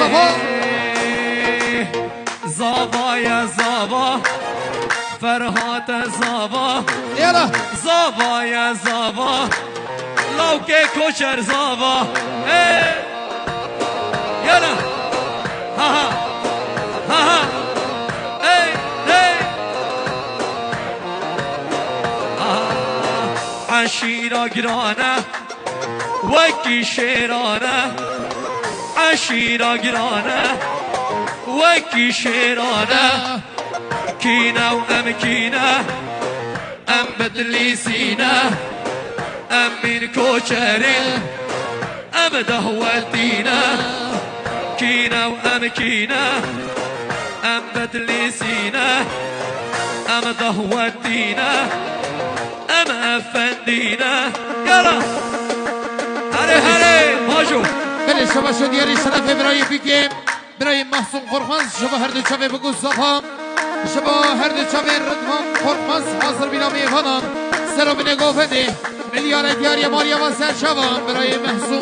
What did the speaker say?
مصطفى زابا يا زابا فرهات زابا يلا زابا يا زابا لو كي كوشر زابا يلا ها ها عشيرة قرانة وكي شيرانة عشيرة قرانة وكي شيرانة كينا وأمكينا أم بدلي سينا أم من كوشرين أم دهوتينا كينا وأمكينا أم بدلي سينا أم دهوتينا أم أفندينا يلا هري هري ماجو بله شما شد یاری شرف برای بیگیم برای محسون قرخانس شما هر دو چاوه بگو صفام شما هر دو چاوه ردوان قرخانس حاضر بینا میفانم سرا بینه گوفنده ملیار دیاری ماریا و سر شوام برای محسون